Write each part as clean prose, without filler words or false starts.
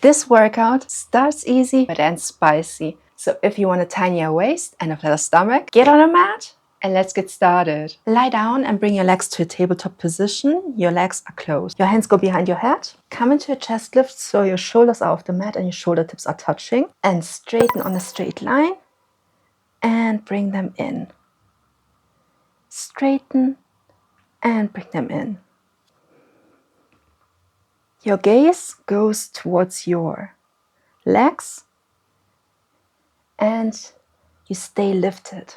This workout starts easy but ends spicy. So if you want a tinier waist and a flatter stomach, get on a mat and let's get started. Lie down and bring your legs to a tabletop position. Your legs are closed. Your hands go behind your head. Come into a chest lift so your shoulders are off the mat and your shoulder tips are touching. And straighten on a straight line and bring them in. Straighten and bring them in. Your gaze goes towards your legs and you stay lifted.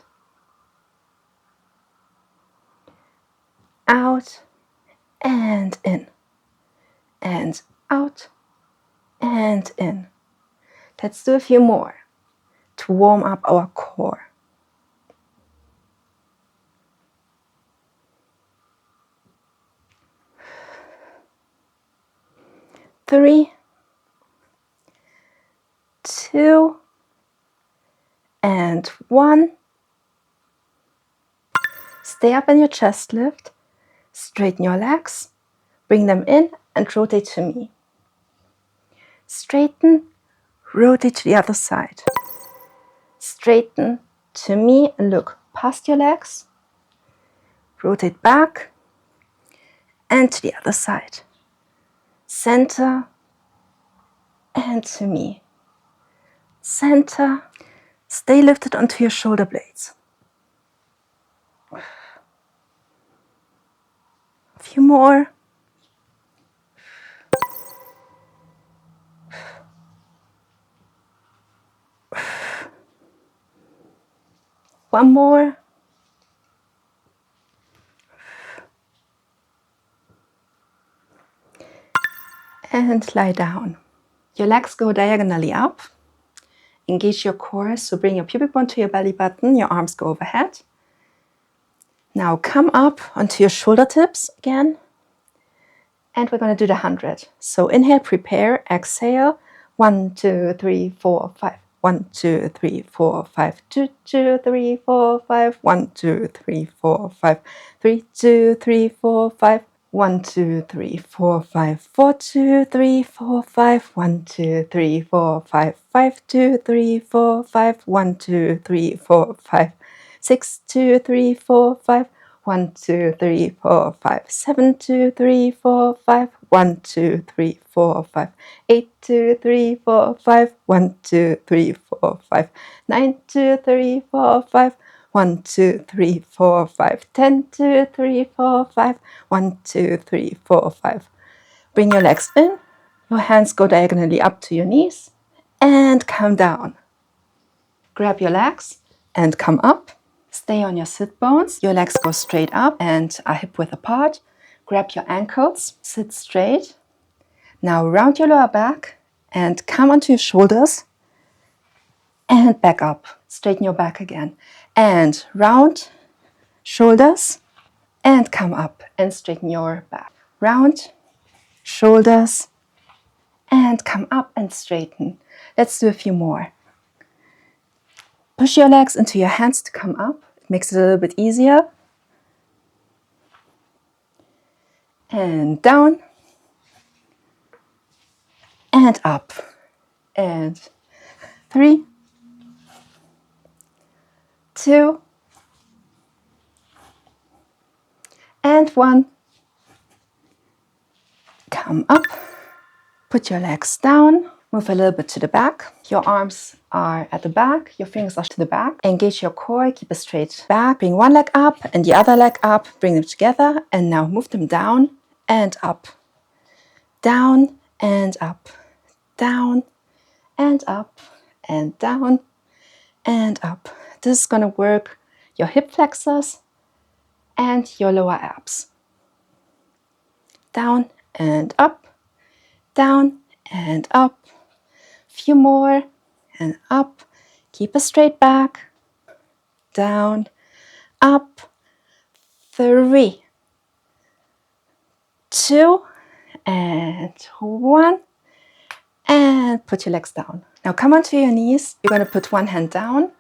Out and in. And out and in. Let's do a few more to warm up our core. Three, two, and one. Stay up in your chest lift. Straighten your legs. Bring them in and rotate to me. Straighten, rotate to the other side. Straighten to me and look past your legs. Rotate back and to the other side. Center and to me. Center. Stay lifted onto your shoulder blades. A few more. One more. And lie down. Your legs go diagonally up. Engage your core, so bring your pubic bone to your belly button, your arms go overhead. Now come up onto your shoulder tips again. And we're going to do the 100. So inhale, prepare, exhale. 1, 2, 3, 4, 5. 1, 2, 3, 4, 5. 2, 2, 3, 4, 5. 1, 2, 3, 4, 5. 3, 2, 3, 4, 5. 1, 2, 3, 4, 5. 4, 2, 3, 4, 5. 1, 2, 3, 4, 5. 5, 2, 3, 4, 5. 1, 2, 3, 4, 5. 6, 2, 3, 4, 5. 1, 2, 3, 4, 5. 7, 2, 3, 4, 5. 1, 2, 3, 4, 5. 8, 2, 3, 4, 5. 1, 2, 3, 4, 5. 9, 2, 3, 4, 5. 1, 2, 3, 4, 5. 10, 2, 3, 4, 5. 1, 2, 3, 4, 5. Bring your legs in. Your hands go diagonally up to your knees and come down. Grab your legs and come up. Stay on your sit bones. Your legs go straight up and are hip width apart. Grab your ankles. Sit straight. Now round your lower back and come onto your shoulders and back up. Straighten your back again. And round, shoulders, and come up and straighten your back. Round, shoulders, and come up and straighten. Let's do a few more. Push your legs into your hands to come up. It makes it a little bit easier. And down. And up. And 3, 2, and 1. Come up. Put your legs down. Move a little bit to the back. Your arms are at the back. Your fingers are to the back. Engage your core. Keep a straight back. Bring one leg up and the other leg up. Bring them together. And now move them down and up. Down and up. Down and up. And down and up. This is going to work your hip flexors and your lower abs. Down and up. Down and up. Few more and up. Keep a straight back. Down, up. 3, 2, and 1. And put your legs down. Now come onto your knees. You're going to put one hand down.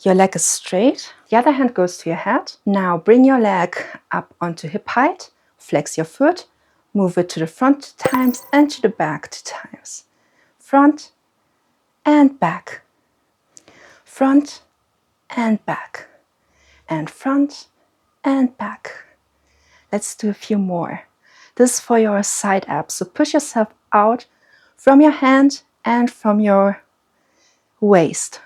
Your leg is straight. The other hand goes to your head. Now bring your leg up onto hip height. Flex your foot. Move it to the front 2 times and to the back 2 times. front and back, front and back, and front and back. Let's do a few more. This is for your side abs, so push yourself out from your hand and from your waist.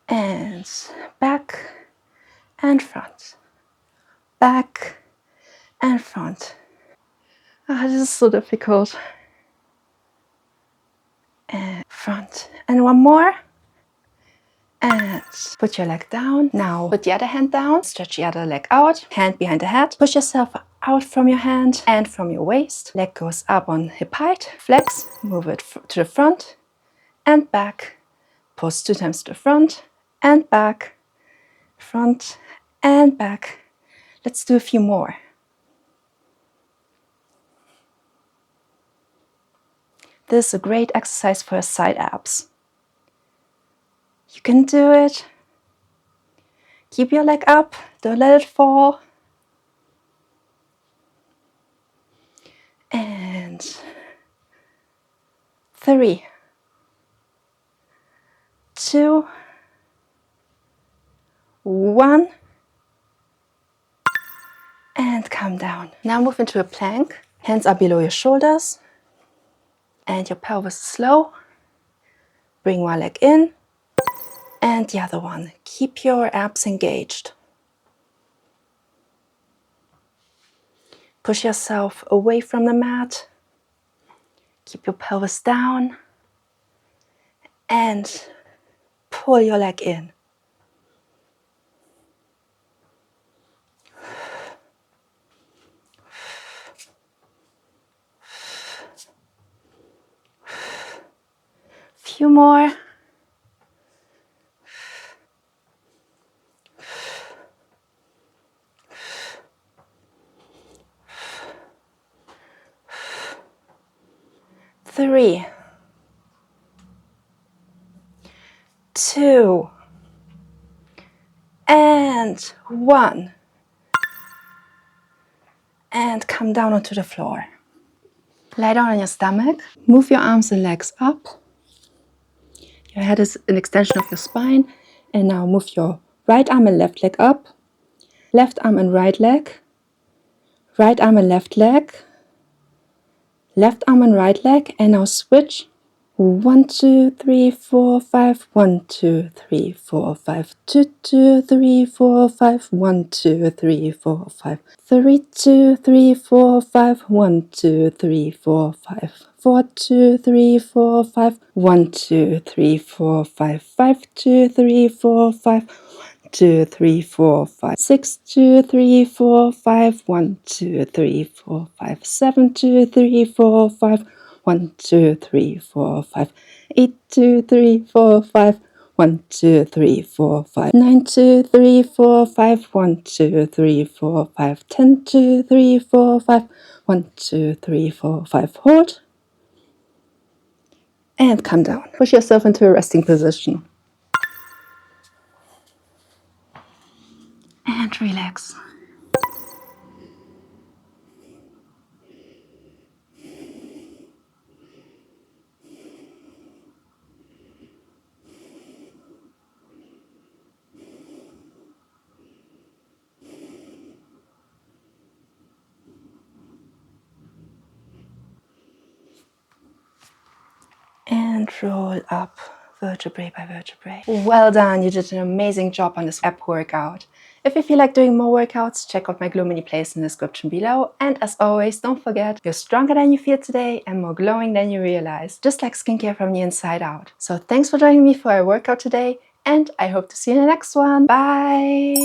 And back and front, back and front. This is so difficult. And front. And one more. And put your leg down. Now put the other hand down, stretch the other leg out, hand behind the head. Push yourself out from your hand and from your waist. Leg goes up on hip height. Flex, move it to the front and back. Pulse 2 times to the front and back, front and back. Let's do a few more. This is a great exercise for your side abs. You can do it. Keep your leg up, don't let it fall. And 3, 2, 1. And come down. Now move into a plank. Hands are below your shoulders. And your pelvis is low. Bring one leg in. And the other one. Keep your abs engaged. Push yourself away from the mat. Keep your pelvis down. And pull your leg in. Few more. Three, 2, and 1. And come down onto the floor. Lie down on your stomach. Move your arms and legs up. Your head is an extension of your spine. And now move your right arm and left leg up. Left arm and right leg. Right arm and left leg. Left arm and right leg. And now switch. 1, 2, 3, 4, 5. 1, 2, 3, 4, 5. 2, 2, 3, 4, 5. 1, 2, 3, 4, 5. 3, 2, 3, 4, 5. 1, 2, 3, 4, 5. 4, 2, 3, 4, 5. 1, 2, 3, 4, 5. 5, 2, 3, 4, 5. 2, 3, 4, 5. 6, 2, 3, 4, 5. 1, 2, 3, 4, 5. 7, 2, 3, 4, 5. 1, 2, 3, 4, 5. 8, 2, 3, 4, 5. 1, 2, 3, 4, 5. 9, 2, 3, 4, 5. 1, 2, 3, 4, 5. 10, 2, 3, 4, 5. 1, 2, 3, 4, 5. Hold. And come down. Push yourself into a resting position. And relax. And roll up vertebrae by vertebrae. Well done, you did an amazing job on this ab workout. If you feel like doing more workouts, check out my Glow Mini playlist in the description below. And as always, don't forget, you're stronger than you feel today and more glowing than you realize, just like skincare from the inside out. So thanks for joining me for our workout today, and I hope to see you in the next one. Bye!